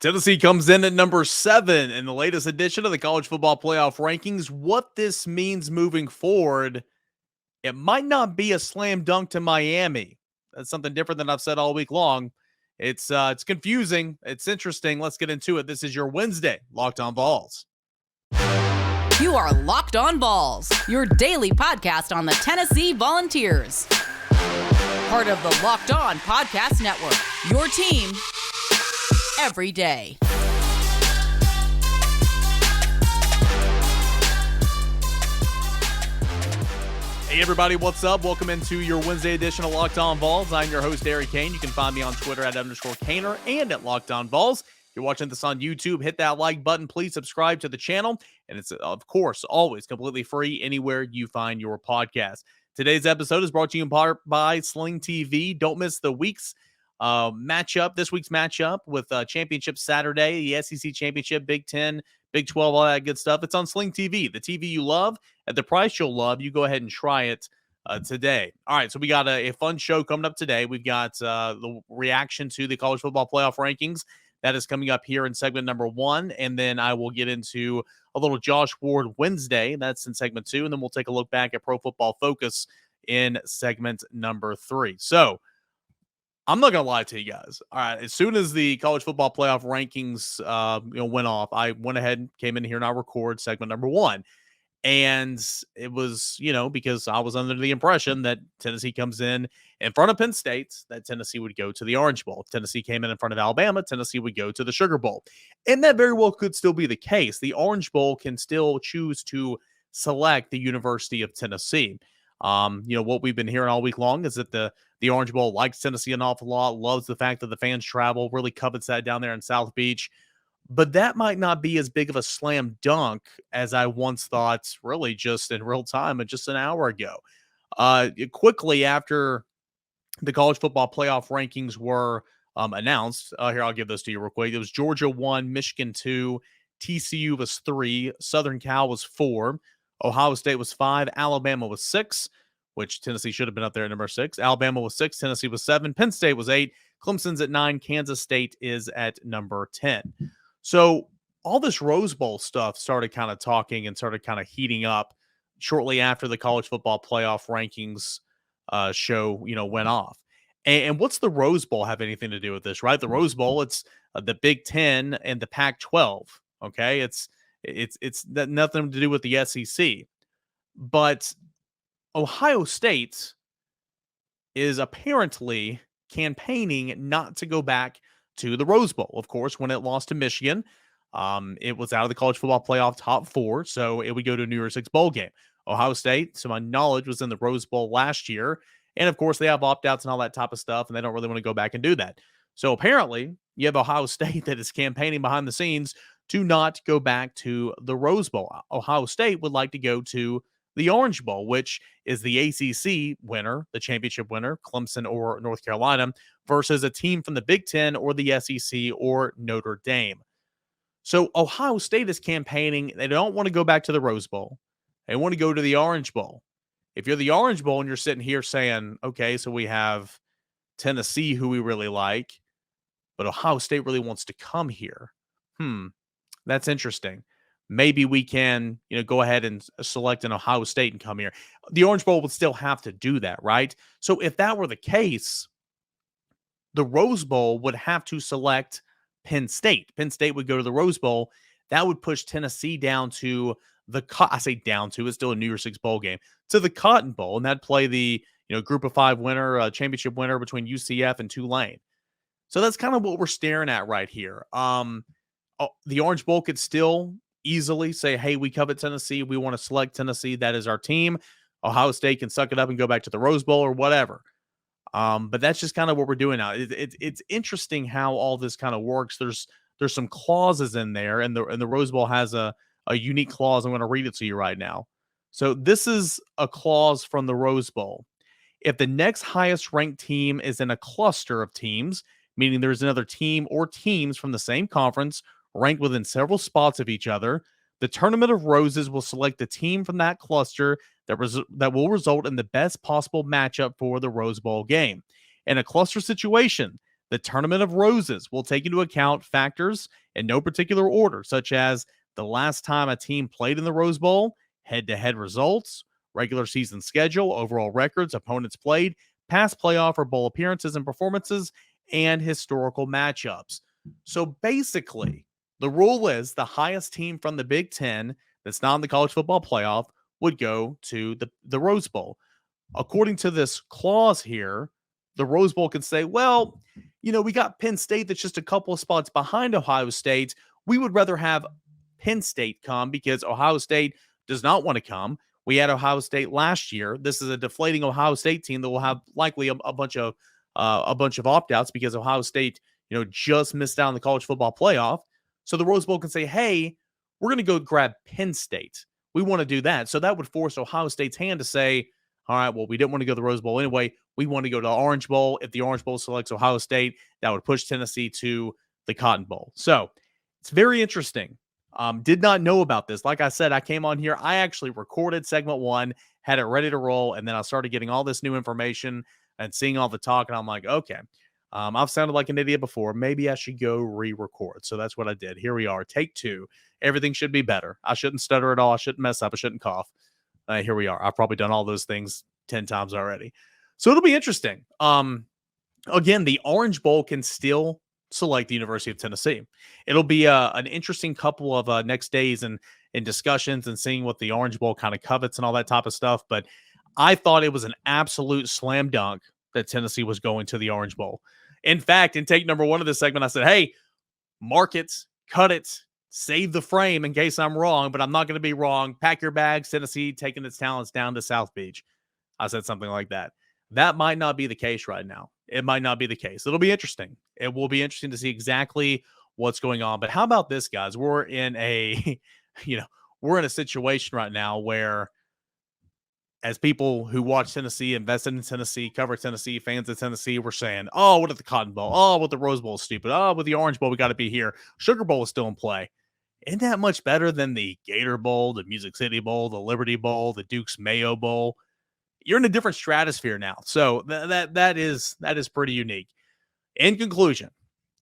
Tennessee comes in at number 7 in the latest edition of the college football playoff rankings. What this means moving forward, it might not be a slam dunk to Miami. That's something different than I've said all week long. It's confusing. It's interesting. Let's get into it. This is your Wednesday Locked On Vols. You are Locked On Vols, your daily podcast on the Tennessee Volunteers. Part of the Locked On Podcast Network, your team every day. Hey everybody, what's up? Welcome into your Wednesday edition of Locked On Vols. I'm your host, Derek Kane. You can find me on Twitter at _Kaner and at Locked On Vols. If you're watching this on YouTube, hit that like button. Please subscribe to the channel. And it's, of course, always completely free anywhere you find your podcast. Today's episode is brought to you in part by Sling TV. Don't miss the week's this week's matchup with Championship Saturday, the SEC Championship, Big 10, Big 12, all that good stuff. It's on Sling TV, the TV you love at the price you'll love. You go ahead and try it today. All right, so we got a fun show coming up today. We've got the reaction to the college football playoff rankings. That is coming up here in segment number 1, and then I will get into a little Josh Ward Wednesday. That's in segment 2, and then we'll take a look back at Pro Football Focus in segment number 3. So, I'm not going to lie to you guys. All right, as soon as the college football playoff rankings went off, I went ahead and came in here and I record segment number 1. And it was, because I was under the impression that Tennessee comes in front of Penn State, that Tennessee would go to the Orange Bowl. If Tennessee came in front of Alabama, Tennessee would go to the Sugar Bowl. And that very well could still be the case. The Orange Bowl can still choose to select the University of Tennessee. What we've been hearing all week long is that the Orange Bowl likes Tennessee an awful lot, loves the fact that the fans travel, really covets that down there in South Beach. But that might not be as big of a slam dunk as I once thought, really just in real time, just an hour ago. Quickly after the college football playoff rankings were announced, here, I'll give those to you real quick. It was Georgia 1, Michigan 2, TCU was 3, Southern Cal was 4, Ohio State was 5, Alabama was 6, which Tennessee should have been up there at number 6. Alabama was 6, Tennessee was 7, Penn State was 8, Clemson's at 9, Kansas State is at number 10. So all this Rose Bowl stuff started kind of talking and started kind of heating up shortly after the college football playoff rankings show, went off. And what's the Rose Bowl have anything to do with this, right? The Rose Bowl, it's the Big 10 and the Pac-12. Okay, it's nothing to do with the SEC. But Ohio State is apparently campaigning not to go back to the Rose Bowl. Of course, when it lost to Michigan, it was out of the college football playoff top 4, so it would go to a New Year's Six bowl game. Ohio State, to my knowledge, was in the Rose Bowl last year, and of course, they have opt-outs and all that type of stuff, and they don't really want to go back and do that. So apparently, you have Ohio State that is campaigning behind the scenes to not go back to the Rose Bowl. Ohio State would like to go to the Orange Bowl, which is the ACC winner, the championship winner, Clemson or North Carolina, versus a team from the Big 10 or the SEC or Notre Dame. So Ohio State is campaigning. They don't want to go back to the Rose Bowl. They want to go to the Orange Bowl. If you're the Orange Bowl and you're sitting here saying, okay, so we have Tennessee, who we really like, but Ohio State really wants to come here. That's interesting. Maybe we can, go ahead and select an Ohio State and come here. The Orange Bowl would still have to do that, right? So if that were the case, the Rose Bowl would have to select Penn State. Penn State would go to the Rose Bowl. That would push Tennessee down to it's still a New Year's Six bowl game, to the Cotton Bowl, and that'd play the, Group of 5 winner, championship winner between UCF and Tulane. So that's kind of what we're staring at right here. The Orange Bowl could still easily say, hey, we covet Tennessee. We want to select Tennessee. That is our team. Ohio State can suck it up and go back to the Rose Bowl or whatever. But that's just kind of what we're doing now. It's interesting how all this kind of works. There's some clauses in there, and the Rose Bowl has a unique clause. I'm going to read it to you right now. So this is a clause from the Rose Bowl. If the next highest ranked team is in a cluster of teams, meaning there's another team or teams from the same conference ranked within several spots of each other, the Tournament of Roses will select the team from that cluster that will result in the best possible matchup for the Rose Bowl game. In a cluster situation, The Tournament of Roses will take into account factors in no particular order, such as the last time a team played in the Rose Bowl, head-to-head results, regular season schedule, overall records, opponents played, past playoff or bowl appearances and performances, and historical matchups. So basically, the rule is the highest team from the Big Ten that's not in the college football playoff would go to the Rose Bowl. According to this clause here, the Rose Bowl can say, well, we got Penn State that's just a couple of spots behind Ohio State. We would rather have Penn State come because Ohio State does not want to come. We had Ohio State last year. This is a deflating Ohio State team that will have likely a bunch of opt-outs because Ohio State, just missed out on the college football playoff. So the Rose Bowl can say, hey, we're going to go grab Penn State. We want to do that. So that would force Ohio State's hand to say, all right, well, we didn't want to go to the Rose Bowl anyway. We want to go to the Orange Bowl. If the Orange Bowl selects Ohio State, that would push Tennessee to the Cotton Bowl. So it's very interesting. Did not know about this. Like I said, I came on here. I actually recorded segment 1, had it ready to roll, and then I started getting all this new information and seeing all the talk, and I'm like, okay, I've sounded like an idiot before. Maybe I should go re-record. So that's what I did. Here we are, take 2. Everything should be better. I shouldn't stutter at all. I shouldn't mess up. I shouldn't cough. Here we are. I've probably done all those things 10 times already. So it'll be interesting. Again, the Orange Bowl can still select the University of Tennessee. It'll be an interesting couple of next days and discussions and seeing what the Orange Bowl kind of covets and all that type of stuff. But I thought it was an absolute slam dunk that Tennessee was going to the Orange Bowl. In fact, in take number 1 of this segment, I said, hey, mark it, cut it, save the frame in case I'm wrong, but I'm not going to be wrong. Pack your bags, Tennessee taking its talents down to South Beach. I said something like that. That might not be the case right now. It might not be the case. It'll be interesting. It will be interesting to see exactly what's going on. But how about this, guys? We're in a, we're in a situation right now where, as people who watch Tennessee, invested in Tennessee, cover Tennessee, fans of Tennessee, we're saying, oh, what at the Cotton Bowl? Oh, what the Rose Bowl is stupid. Oh, with the Orange Bowl, we got to be here. Sugar Bowl is still in play. Isn't that much better than the Gator Bowl, the Music City Bowl, the Liberty Bowl, the Duke's Mayo Bowl? You're in a different stratosphere now. So that is pretty unique. In conclusion,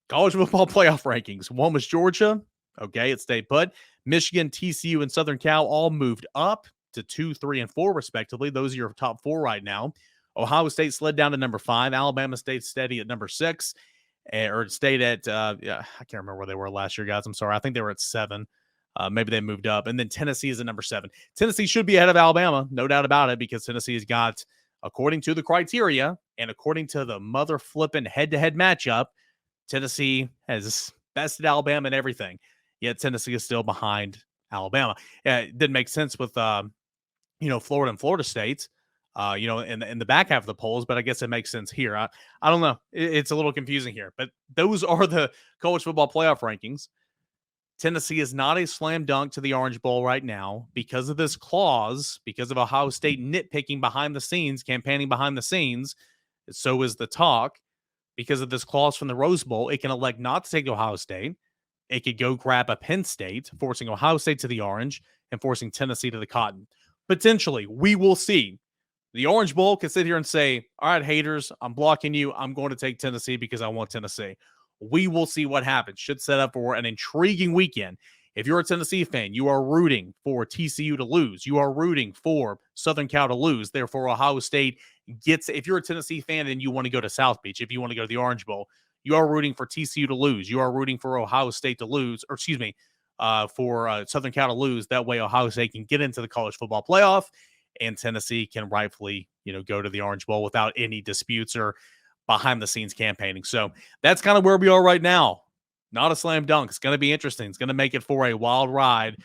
college football playoff rankings. 1 was Georgia. Okay, it stayed put. Michigan, TCU, and Southern Cal all moved up to 2, 3, and 4, respectively. Those are your top 4 right now. Ohio State slid down to number 5. Alabama stayed steady at number 6. Or stayed at, I can't remember where they were last year, guys. I'm sorry. I think they were at 7. Maybe they moved up. And then Tennessee is at number 7. Tennessee should be ahead of Alabama, no doubt about it, because Tennessee has got, according to the criteria and according to the mother flipping head-to-head matchup, Tennessee has bested Alabama and everything. Yet Tennessee is still behind Alabama. It didn't make sense with, Florida and Florida State, in the back half of the polls, but I guess it makes sense here. I don't know. It's a little confusing here, but those are the college football playoff rankings. Tennessee is not a slam dunk to the Orange Bowl right now because of this clause, because of Ohio State nitpicking behind the scenes, campaigning behind the scenes. So is the talk. Because of this clause from the Rose Bowl, it can elect not to take Ohio State. It could go grab a Penn State, forcing Ohio State to the Orange and forcing Tennessee to the Cotton. Potentially, we will see. The Orange Bowl can sit here and say, all right, haters, I'm blocking you. I'm going to take Tennessee because I want Tennessee. We will see what happens. Should set up for an intriguing weekend. If you're a Tennessee fan, you are rooting for TCU to lose. You are rooting for Southern Cal to lose. Therefore, Ohio State gets, if you're a Tennessee fan and you want to go to South Beach, if you want to go to the Orange Bowl, you are rooting for TCU to lose. You are rooting for Ohio State to lose, or for Southern Cal to lose. That way, Ohio State can get into the college football playoff, and Tennessee can rightfully, go to the Orange Bowl without any disputes or behind-the-scenes campaigning. So that's kind of where we are right now. Not a slam dunk. It's going to be interesting. It's going to make it for a wild ride.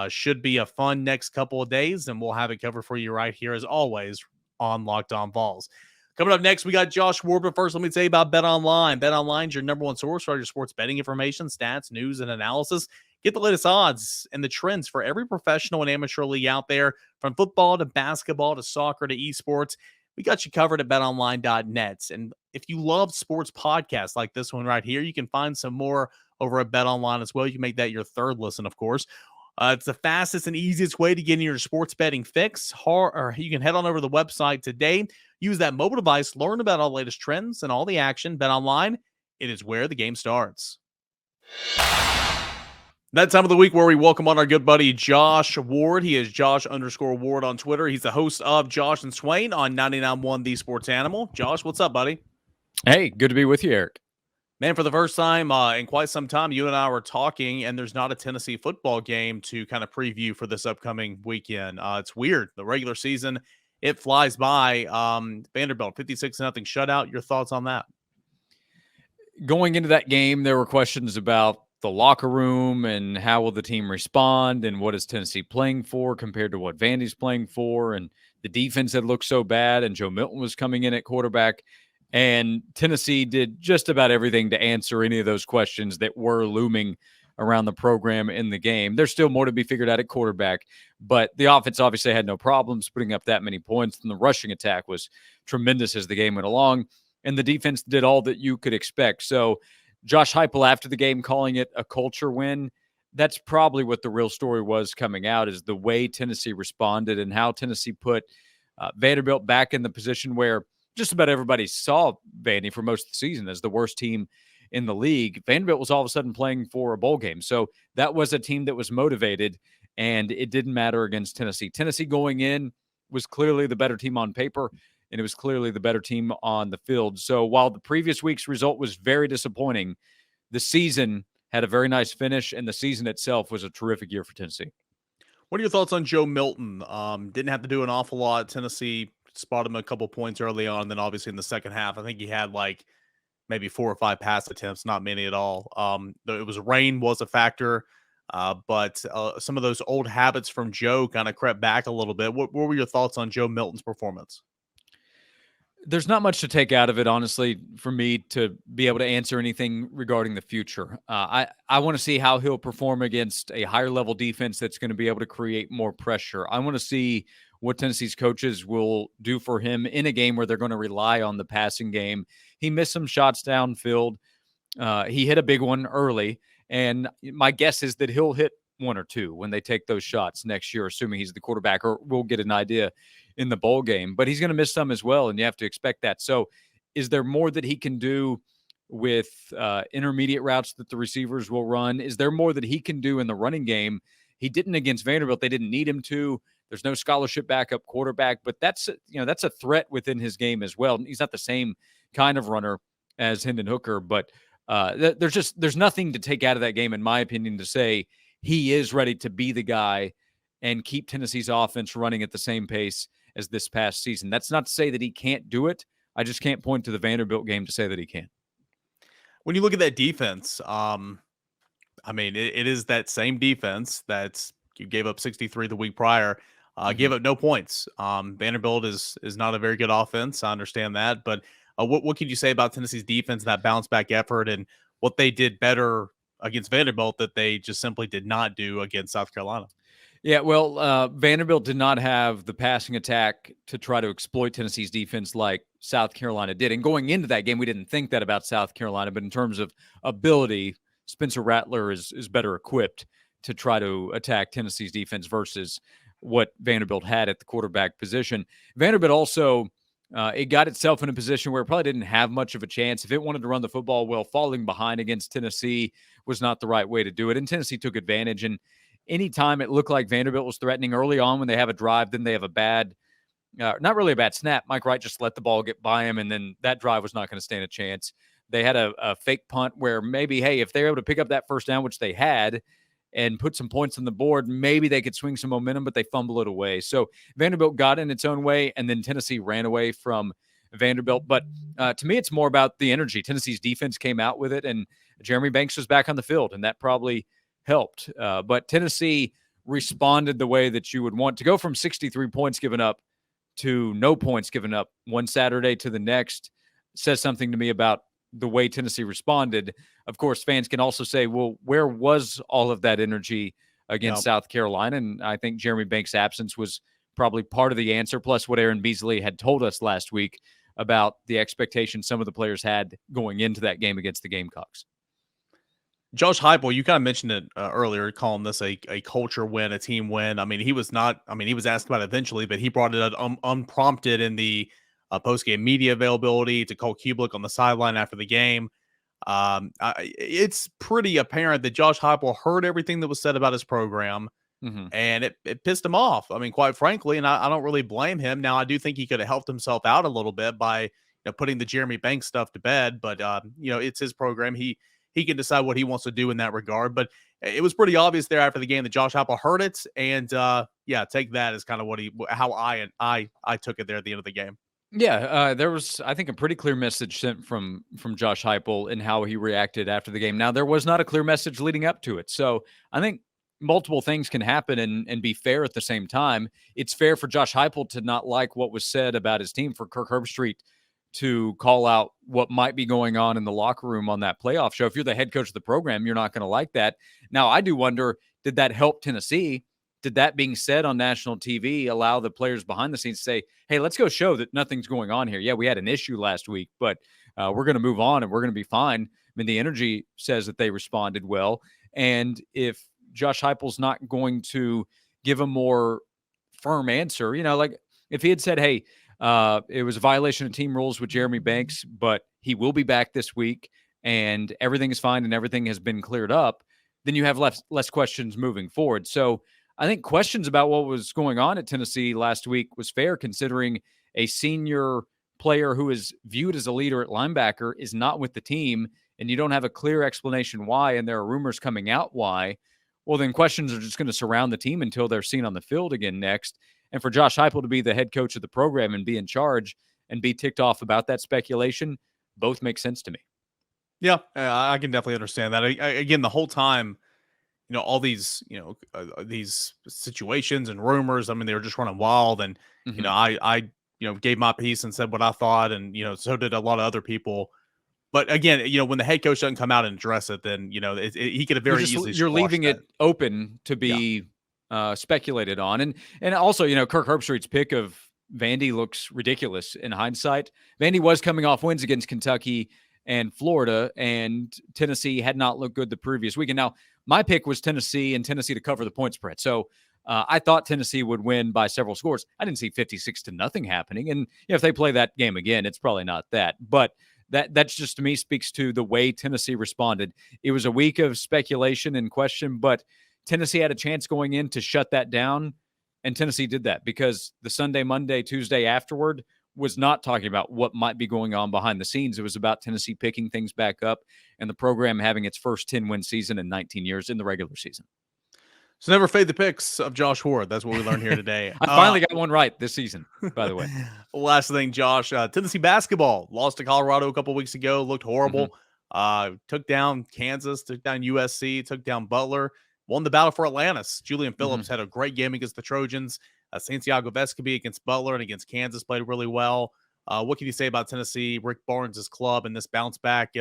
Should be a fun next couple of days, and we'll have it covered for you right here, as always, on Locked On Vols. Coming up next, we got Josh Ward, but first, let me tell you about BetOnline. BetOnline is your number 1 source for all your sports betting information, stats, news, and analysis. Get the latest odds and the trends for every professional and amateur league out there, from football to basketball to soccer to esports. We got you covered at betonline.net. And if you love sports podcasts like this one right here, you can find some more over at BetOnline as well. You can make that your third listen, of course. It's the fastest and easiest way to get in your sports betting fix. Or you can head on over to the website today. Use that mobile device, learn about all the latest trends and all the action. BetOnline, It is where the game starts. That time of the week where we welcome on our good buddy Josh Ward. He is Josh_Ward on Twitter. He's the host of Josh and Swain on 99.1 The Sports Animal. Josh, what's up, buddy? Hey, good to be with you, Eric. Man, for the first time in quite some time, you and I were talking, and there's not a Tennessee football game to kind of preview for this upcoming weekend. It's weird. The regular season, it flies by. Vanderbilt, 56-0 shutout. Your thoughts on that? Going into that game, there were questions about the locker room and how will the team respond and what is Tennessee playing for compared to what Vandy's playing for. And the defense had looked so bad, and Joe Milton was coming in at quarterback. And Tennessee did just about everything to answer any of those questions that were looming around the program in the game. There's still more to be figured out at quarterback, but the offense obviously had no problems putting up that many points, and the rushing attack was tremendous as the game went along, and the defense did all that you could expect. So Josh Heupel, after the game, calling it a culture win, that's probably what the real story was coming out, is the way Tennessee responded and how Tennessee put Vanderbilt back in the position where just about everybody saw Vandy for most of the season as the worst team in the league. Vanderbilt was all of a sudden playing for a bowl game. So that was a team that was motivated, and it didn't matter against Tennessee. Tennessee going in was clearly the better team on paper, and it was clearly the better team on the field. So while the previous week's result was very disappointing, the season had a very nice finish, and the season itself was a terrific year for Tennessee. What are your thoughts on Joe Milton? Didn't have to do an awful lot. Tennessee spotted him a couple points early on, and then obviously in the second half, I think he had like maybe 4 or 5 pass attempts, not many at all. It was rain was a factor, but some of those old habits from Joe kind of crept back a little bit. What were your thoughts on Joe Milton's performance? There's not much to take out of it, honestly, for me to be able to answer anything regarding the future. I want to see how he'll perform against a higher level defense that's going to be able to create more pressure. I want to see what Tennessee's coaches will do for him in a game where they're going to rely on the passing game. He missed some shots downfield. He hit a big one early, and my guess is that he'll hit 1 or 2 when they take those shots next year, assuming he's the quarterback, or we'll get an idea in the bowl game. But he's going to miss some as well, and you have to expect that. So is there more that he can do with intermediate routes that the receivers will run? Is there more that he can do in the running game? He didn't against Vanderbilt. They didn't need him to. There's no scholarship backup quarterback, but that's a threat within his game as well. He's not the same kind of runner as Hendon Hooker, but there's nothing to take out of that game, in my opinion, to say he is ready to be the guy and keep Tennessee's offense running at the same pace as this past season. That's not to say that he can't do it. I just can't point to the Vanderbilt game to say that he can. When you look at that defense, it is that same defense that you gave up 63 the week prior. Gave up no points. Vanderbilt is not a very good offense. I understand that, but what can you say about Tennessee's defense, that bounce back effort, and what they did better against Vanderbilt that they just simply did not do against South Carolina? Yeah, well, Vanderbilt did not have the passing attack to try to exploit Tennessee's defense like South Carolina did. And going into that game, we didn't think that about South Carolina, but in terms of ability, Spencer Rattler is better equipped to try to attack Tennessee's defense versus what Vanderbilt had at the quarterback position. Vanderbilt also, it got itself in a position where it probably didn't have much of a chance. If it wanted to run the football well, falling behind against Tennessee was not the right way to do it. And Tennessee took advantage. And anytime it looked like Vanderbilt was threatening early on when they have a drive, then they have a bad, not really a bad snap. Mike Wright just let the ball get by him, and then that drive was not going to stand a chance. They had a fake punt where maybe, hey, if they're able to pick up that first down, which they had, and put some points on the board, maybe they could swing some momentum, but they fumble it away. So Vanderbilt got in its own way, and then Tennessee ran away from Vanderbilt. But to me, it's more about the energy. Tennessee's defense came out with it, and Jeremy Banks was back on the field, and that probably helped. But Tennessee responded the way that you would want to go from 63 points given up to no points given up one Saturday to the next. Says something to me about the way Tennessee responded. Of course, fans can also say, well, where was all of that energy against South Carolina? And I think Jeremy Banks' absence was probably part of the answer, plus what Aaron Beasley had told us last week about the expectations some of the players had going into that game against the Gamecocks. Josh Heupel, you kind of mentioned it earlier, calling this a culture win, a team win. He was asked about it eventually, but he brought it up unprompted in the post-game media availability to call Kublik on the sideline after the game. It's pretty apparent that Josh Heupel heard everything that was said about his program, Mhm. and it pissed him off. I mean, quite frankly, and I don't really blame him. Now, I do think he could have helped himself out a little bit by putting the Jeremy Banks stuff to bed, but it's his program. He can decide what he wants to do in that regard. But it was pretty obvious there after the game that Josh Heupel heard it, and take that as kind of how I took it there at the end of the game. Yeah, there was, I think, a pretty clear message sent from Josh Heupel and how he reacted after the game. Now, there was not a clear message leading up to it, so I think multiple things can happen and be fair at the same time. It's fair for Josh Heupel to not like what was said about his team, for Kirk Herbstreit to call out what might be going on in the locker room on that playoff show. If you're the head coach of the program, you're not going to like that. Now, I do wonder, did that help Tennessee? Did that being said on national TV allow the players behind the scenes to say, hey, let's go show that nothing's going on here? Yeah, we had an issue last week, but we're going to move on and we're going to be fine. I mean, the energy says that they responded well. And if Josh Heupel's not going to give a more firm answer, like if he had said, hey, it was a violation of team rules with Jeremy Banks, but he will be back this week and everything is fine and everything has been cleared up, then you have less questions moving forward. So I think questions about what was going on at Tennessee last week was fair, considering a senior player who is viewed as a leader at linebacker is not with the team, and you don't have a clear explanation why, and there are rumors coming out why. Well, then questions are just going to surround the team until they're seen on the field again next. And for Josh Heupel to be the head coach of the program and be in charge and be ticked off about that speculation, both make sense to me. Yeah, I can definitely understand that. Again, the whole time, all these, these situations and rumors, I mean, they were just running wild. And, Mhm. I gave my piece and said what I thought. And, so did a lot of other people. But again, when the head coach doesn't come out and address it, then, he could have very easily You're squashed leaving that. it open to be speculated on. And also, Kirk Herbstreit's pick of Vandy looks ridiculous in hindsight. Vandy was coming off wins against Kentucky and Florida, and Tennessee had not looked good the previous week. And now my pick was Tennessee to cover the point spread. So I thought Tennessee would win by several scores. I didn't see 56-0 happening. And if they play that game again, it's probably not that. But that's just, to me, speaks to the way Tennessee responded. It was a week of speculation and question, but Tennessee had a chance going in to shut that down, and Tennessee did that because the Sunday, Monday, Tuesday afterward was not talking about what might be going on behind the scenes. It was about Tennessee picking things back up and the program having its first 10-win season in 19 years in the regular season. So never fade the picks of Josh Ward. That's what we learned here today. I finally got one right this season, by the way. Last thing, Josh, Tennessee basketball lost to Colorado a couple weeks ago. Looked horrible. Took down Kansas, took down USC, took down Butler, won the battle for Atlantis. Julian Phillips had a great game against the Trojans. Santiago Vescovi against Butler and against Kansas played really well. What can you say about Tennessee, Rick Barnes' club, and this bounce back?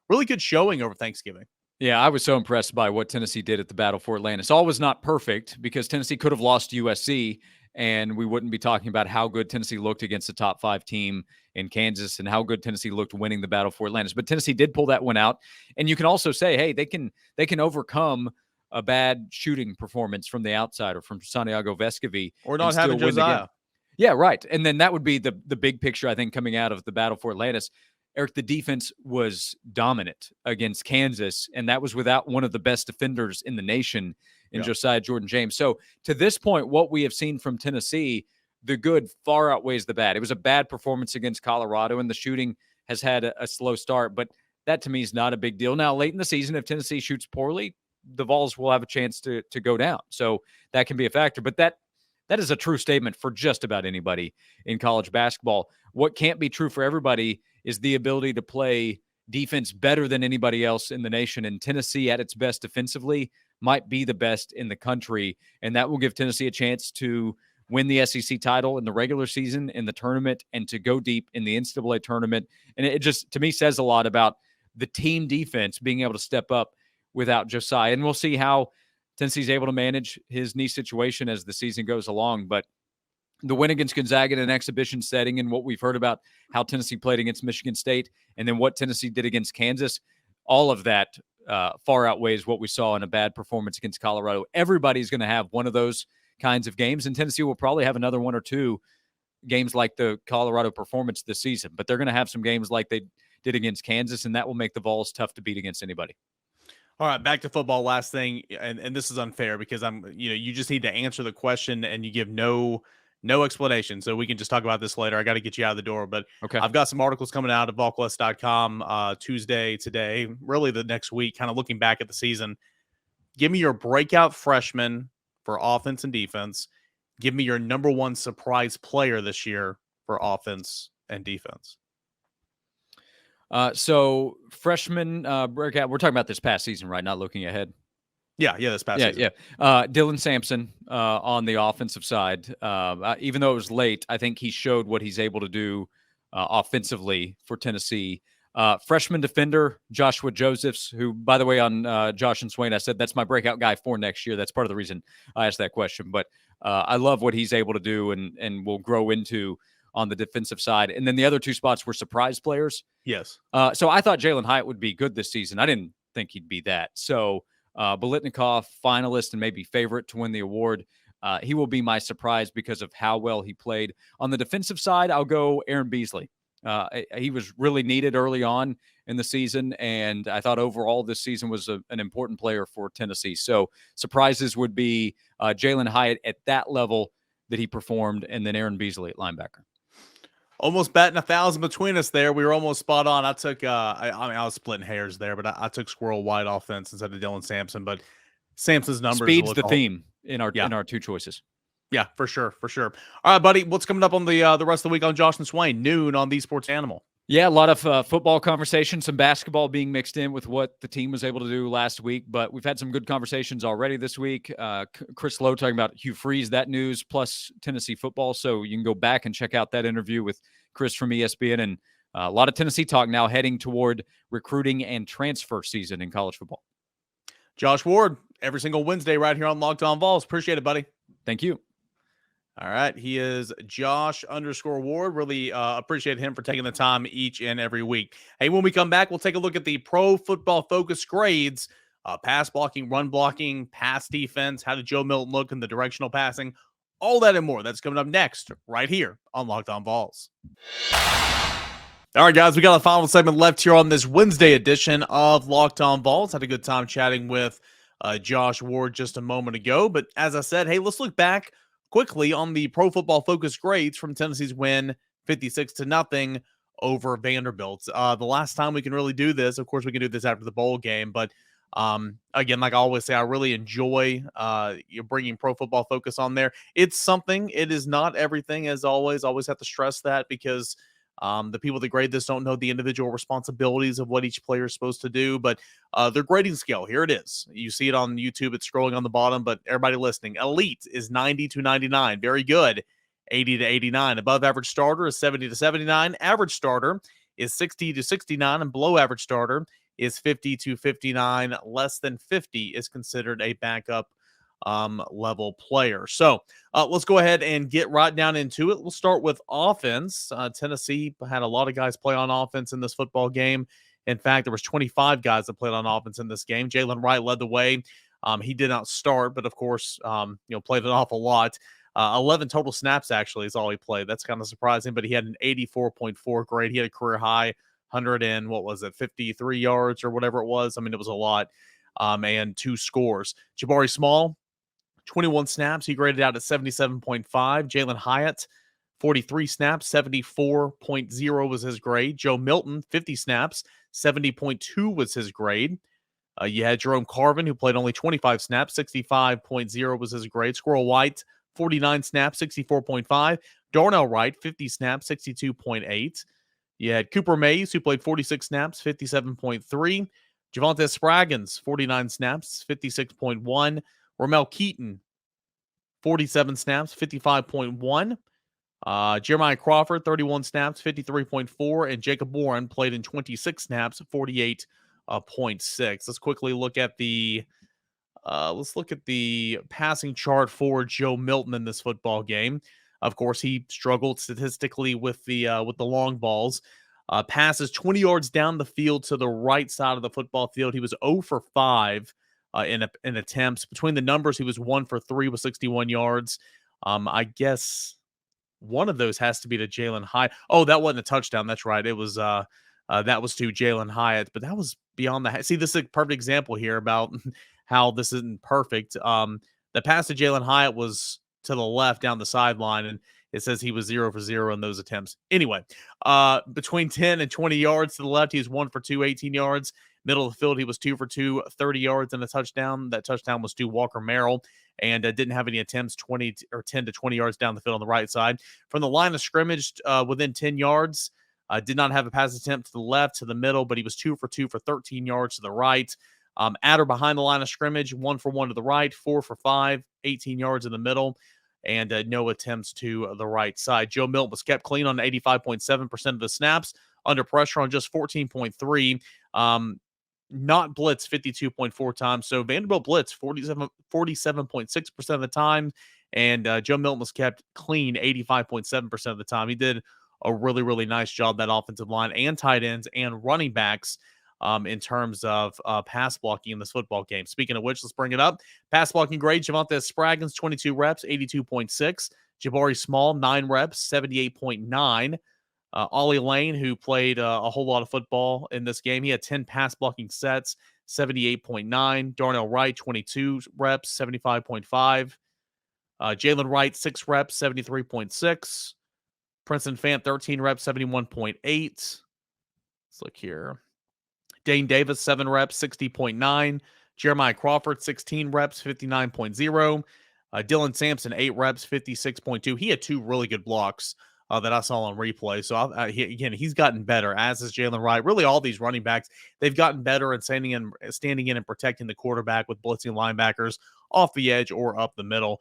Really good showing over Thanksgiving. Yeah, I was so impressed by what Tennessee did at the Battle for Atlantis. All was not perfect because Tennessee could have lost USC, and we wouldn't be talking about how good Tennessee looked against a top 5 team in Kansas and how good Tennessee looked winning the Battle for Atlantis. But Tennessee did pull that one out. And you can also say, hey, they can overcome a bad shooting performance from the outside or from Santiago Vescovi. Or not having Josiah. Yeah, right. And then that would be the big picture, I think, coming out of the Battle for Atlantis. Eric, the defense was dominant against Kansas, and that was without one of the best defenders in the nation in Josiah Jordan-James. So to this point, what we have seen from Tennessee, the good far outweighs the bad. It was a bad performance against Colorado, and the shooting has had a slow start, but that to me is not a big deal. Now, late in the season, if Tennessee shoots poorly, the Vols will have a chance to go down. So that can be a factor, but that is a true statement for just about anybody in college basketball. What can't be true for everybody is the ability to play defense better than anybody else in the nation. And Tennessee, at its best defensively, might be the best in the country. And that will give Tennessee a chance to win the SEC title in the regular season, in the tournament, and to go deep in the NCAA tournament. And it just, to me, says a lot about the team defense being able to step up without Josiah. And we'll see how Tennessee's able to manage his knee situation as the season goes along. But the win against Gonzaga in an exhibition setting and what we've heard about how Tennessee played against Michigan State and then what Tennessee did against Kansas, all of that far outweighs what we saw in a bad performance against Colorado. Everybody's going to have one of those kinds of games, and Tennessee will probably have another one or two games like the Colorado performance this season. But they're going to have some games like they did against Kansas, and that will make the Vols tough to beat against anybody. All right, back to football. Last thing, and this is unfair because you just need to answer the question and you give no explanation. So we can just talk about this later. I got to get you out of the door, but Okay. I've got some articles coming out of VolQuest.com Tuesday, today, really the next week, kind of looking back at the season. Give me your breakout freshman for offense and defense. Give me your number one surprise player this year for offense and defense. So freshman breakout, we're talking about this past season, right? Not looking ahead. Yeah, this past season. Yeah. Dylan Sampson on the offensive side. Even though it was late, I think he showed what he's able to do offensively for Tennessee. Freshman defender Joshua Josephs, who, by the way, on Josh and Swain, I said that's my breakout guy for next year. That's part of the reason I asked that question. But I love what he's able to do and will grow into on the defensive side. And then the other two spots were surprise players. Yes. So I thought Jalen Hyatt would be good this season. I didn't think he'd be that. So Biletnikoff, finalist and maybe favorite to win the award. He will be my surprise because of how well he played. On the defensive side, I'll go Aaron Beasley. He was really needed early on in the season, and I thought overall this season was an important player for Tennessee. So surprises would be Jalen Hyatt at that level that he performed, and then Aaron Beasley at linebacker. Almost batting 1,000 between us there. We were almost spot on. I took, I was splitting hairs there, but I took Squirrel White offense instead of Dylan Sampson. But Sampson's numbers. Speed's the theme in our two choices. Yeah, for sure. All right, buddy. What's coming up on the rest of the week on Josh and Swain? Noon on The Sports Animal. Yeah, a lot of football conversation, some basketball being mixed in with what the team was able to do last week. But we've had some good conversations already this week. Chris Lowe talking about Hugh Freeze, that news, plus Tennessee football. So you can go back and check out that interview with Chris from ESPN. And a lot of Tennessee talk now heading toward recruiting and transfer season in college football. Josh Ward, every single Wednesday right here on Locked On Vols. Appreciate it, buddy. Thank you. All right. He is Josh_Ward. Really appreciate him for taking the time each and every week. Hey, when we come back, we'll take a look at the Pro Football Focus grades, pass blocking, run blocking, pass defense. How did Joe Milton look in the directional passing? All that and more. That's coming up next right here on Locked On Vols. All right, guys, we got a final segment left here on this Wednesday edition of Locked On Vols. Had a good time chatting with Josh Ward just a moment ago. But as I said, hey, let's look back quickly on the Pro Football Focus grades from Tennessee's win 56-0 over Vanderbilt. The last time we can really do this, of course, we can do this after the bowl game. But again, like I always say, I really enjoy bringing Pro Football Focus on there. It's something. It is not everything, as always. Always have to stress that because the people that grade this don't know the individual responsibilities of what each player is supposed to do, but their grading scale, here it is. You see it on YouTube. It's scrolling on the bottom, but everybody listening, elite is 90-99. Very good, 80-89. Above average starter is 70-79. Average starter is 60-69, and below average starter is 50-59. Less than 50 is considered a backup level player. So let's go ahead and get right down into it. We'll start with offense. Tennessee had a lot of guys play on offense in this football game. In fact, there was 25 guys that played on offense in this game. Jalen Wright led the way. He did not start, but of course, played an awful lot. 11 total snaps actually is all he played. That's kind of surprising, but he had an 84.4 grade. He had a career high 53 yards or whatever it was. I mean, it was a lot. And 2 scores. Jabari Small, 21 snaps. He graded out at 77.5. Jalen Hyatt, 43 snaps, 74.0 was his grade. Joe Milton, 50 snaps, 70.2 was his grade. You had Jerome Carvin, who played only 25 snaps, 65.0 was his grade. Squirrel White, 49 snaps, 64.5. Darnell Wright, 50 snaps, 62.8. You had Cooper Mays, who played 46 snaps, 57.3. Javonte Spraggins, 49 snaps, 56.1. Ramel Keaton, 47 snaps, 55.1. Jeremiah Crawford, 31 snaps, 53.4. And Jacob Warren played in 26 snaps, 48.6. Let's quickly look at the passing chart for Joe Milton in this football game. Of course, he struggled statistically with the long balls. Passes 20 yards down the field to the right side of the football field. He was 0 for 5 in attempts. Between the numbers, he was 1 for 3 with 61 yards. I guess one of those has to be to Jalen Hyatt. Oh, that wasn't a touchdown. That's right. It was That was to Jalen Hyatt, but that was beyond the. See, this is a perfect example here about how this isn't perfect. The pass to Jalen Hyatt was to the left down the sideline, and it says he was 0 for 0 in those attempts. Anyway, between 10 and 20 yards to the left, he was 1 for 2, 18 yards. Middle of the field, he was 2 for 2, 30 yards and a touchdown. That touchdown was to Walker Merrill, and didn't have any attempts 20 or 10 to 20 yards down the field on the right side. From the line of scrimmage, within 10 yards, did not have a pass attempt to the left, to the middle, but he was 2 for 2 for 13 yards to the right. At or behind the line of scrimmage, 1 for 1 to the right, 4 for 5, 18 yards in the middle, and no attempts to the right side. Joe Milton was kept clean on 85.7% of the snaps, under pressure on just 14.3. Not blitz 52.4 times. So Vanderbilt blitz 47.6% of the time. And Joe Milton was kept clean 85.7% of the time. He did a really, really nice job, that offensive line and tight ends and running backs, in terms of pass blocking in this football game. Speaking of which, let's bring it up. Pass blocking grade, Javonte Spraggins, 22 reps, 82.6. Jabari Small, 9 reps, 78.9. Ollie Lane, who played a whole lot of football in this game, he had 10 pass blocking sets, 78.9. Darnell Wright, 22 reps, 75.5. Jalen Wright, 6 reps, 73.6. Princeton Fant, 13 reps, 71.8. Let's look here. Dane Davis, 7 reps, 60.9. Jeremiah Crawford, 16 reps, 59.0. Dylan Sampson, 8 reps, 56.2. He had 2 really good blocks that I saw on replay. So, he's gotten better, as is Jalen Wright. Really, all these running backs, they've gotten better at standing in and protecting the quarterback with blitzing linebackers off the edge or up the middle.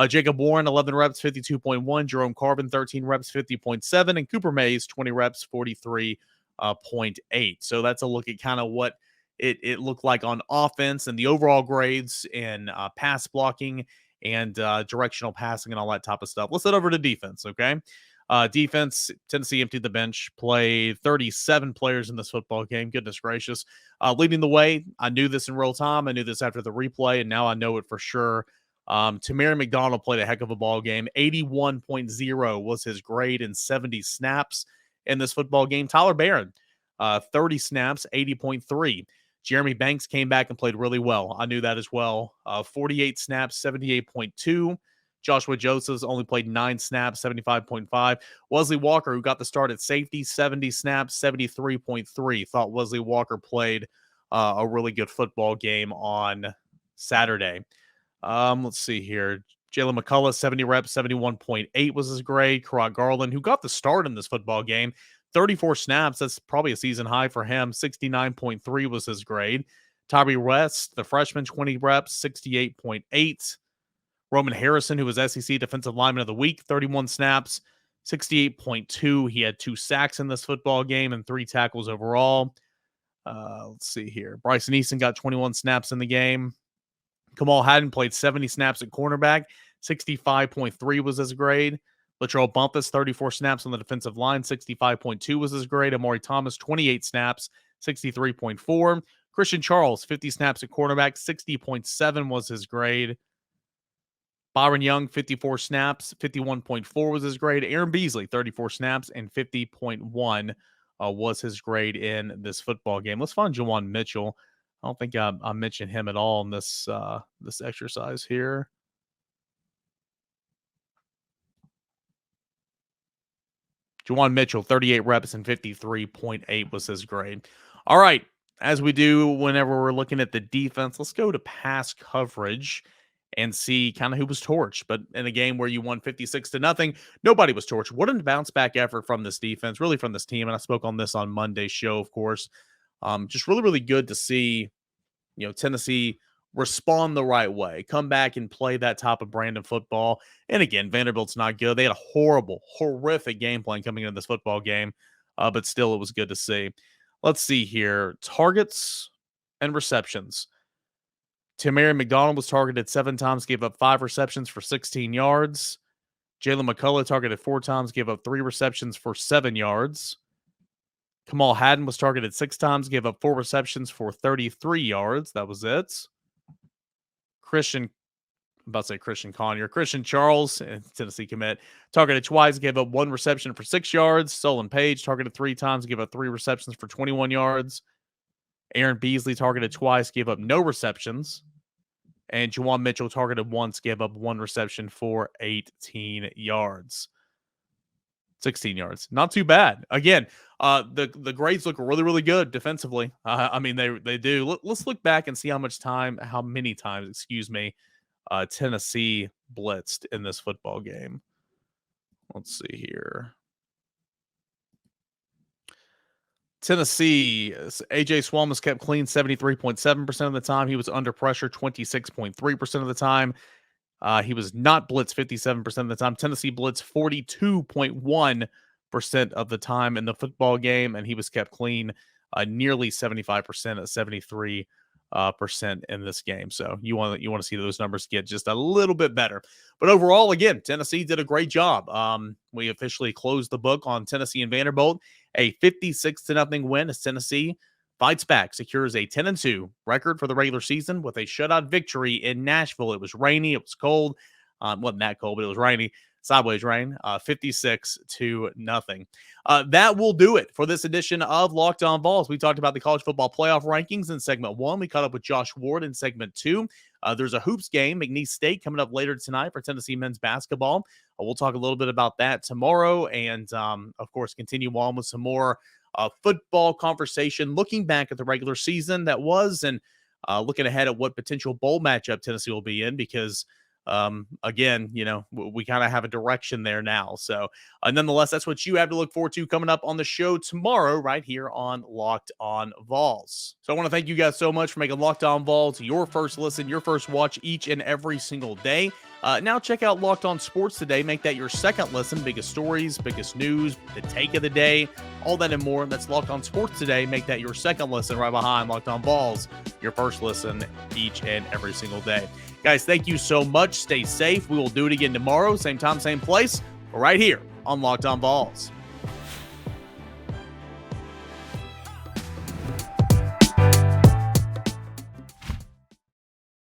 Jacob Warren, 11 reps, 52.1. Jerome Carbon, 13 reps, 50.7. And Cooper Mays, 20 reps, 43.8. So that's a look at kind of what it looked like on offense and the overall grades in pass blocking and directional passing and all that type of stuff. Let's head over to defense, okay? Defense, Tennessee emptied the bench, played 37 players in this football game. Goodness gracious. Leading the way, I knew this in real time. I knew this after the replay, and now I know it for sure. Tamari McDonald played a heck of a ball game. 81.0 was his grade in 70 snaps in this football game. Tyler Barron, 30 snaps, 80.3. Jeremy Banks came back and played really well. I knew that as well. 48 snaps, 78.2. Joshua Josephs only played 9 snaps, 75.5. Wesley Walker, who got the start at safety, 70 snaps, 73.3. Thought Wesley Walker played a really good football game on Saturday. Let's see here. Jalen McCullough, 70 reps, 71.8 was his grade. Karot Garland, who got the start in this football game, 34 snaps. That's probably a season high for him. 69.3 was his grade. Tyree West, the freshman, 20 reps, 68.8. Roman Harrison, who was SEC Defensive Lineman of the Week, 31 snaps, 68.2. He had 2 sacks in this football game and 3 tackles overall. Let's see here. Bryson Easton got 21 snaps in the game. Kamal Haddon played 70 snaps at cornerback. 65.3 was his grade. Latrell Bumpus, 34 snaps on the defensive line. 65.2 was his grade. Amari Thomas, 28 snaps. 63.4. Christian Charles, 50 snaps at cornerback. 60.7 was his grade. Byron Young, 54 snaps, 51.4 was his grade. Aaron Beasley, 34 snaps, and 50.1 was his grade in this football game. Let's find Juwan Mitchell. I don't think I mentioned him at all in this this exercise here. Juwan Mitchell, 38 reps and 53.8 was his grade. All right, as we do whenever we're looking at the defense, let's go to pass coverage and see kind of who was torched. But in a game where you won 56-0, nobody was torched. What a bounce back effort from this defense, really from this team. And I spoke on this on Monday's show, of course. Just really, really good to see, Tennessee respond the right way, come back and play that type of brand of football. And again, Vanderbilt's not good. They had a horrific game plan coming into this football game, but still it was good to see. Let's see here. Targets and receptions. Tamari McDonald was targeted 7 times, gave up 5 receptions for 16 yards. Jalen McCullough targeted 4 times, gave up 3 receptions for 7 yards. Kamal Haddon was targeted 6 times, gave up 4 receptions for 33 yards. That was it. Christian about to say Christian Conyer. Christian Charles, Tennessee commit, targeted twice, gave up 1 reception for 6 yards. Solon Page targeted 3 times, gave up 3 receptions for 21 yards. Aaron Beasley targeted twice, gave up no receptions. And Juwan Mitchell targeted once, gave up 1 reception for 18 yards. 16 yards. Not too bad. Again, the grades look really, really good defensively. I mean, they do. Let's look back and see how many times, Tennessee blitzed in this football game. Let's see here. Tennessee, A.J. Swam was kept clean 73.7% of the time. He was under pressure 26.3% of the time. He was not blitzed 57% of the time. Tennessee blitzed 42.1% of the time in the football game, and he was kept clean nearly 75% at 73% in this game. So you want to see those numbers get just a little bit better. But overall, again, Tennessee did a great job. We officially closed the book on Tennessee and Vanderbilt, a 56-0 win as Tennessee fights back, secures a 10-2 record for the regular season with a shutout victory in Nashville. It was rainy. It was cold. Wasn't that cold, but it was rainy. Sideways rain, 56-0. That will do it for this edition of Locked On Vols. We talked about the college football playoff rankings in segment 1. We caught up with Josh Ward in segment 2. There's a hoops game, McNeese State, coming up later tonight for Tennessee men's basketball. We'll talk a little bit about that tomorrow and, of course, continue on with some more football conversation, looking back at the regular season that was and looking ahead at what potential bowl matchup Tennessee will be in because again, we kind of have a direction there now. So nonetheless, that's what you have to look forward to coming up on the show tomorrow right here on Locked On Vols. So I want to thank you guys so much for making Locked On Vols your first listen, your first watch each and every single day. Now check out Locked On Sports Today. Make that your second listen. Biggest stories, biggest news, the take of the day, all that and more. That's Locked On Sports Today. Make that your second listen right behind Locked On Vols, your first listen each and every single day. Guys, thank you so much. Stay safe. We will do it again tomorrow. Same time, same place. Right here on Locked On Vols.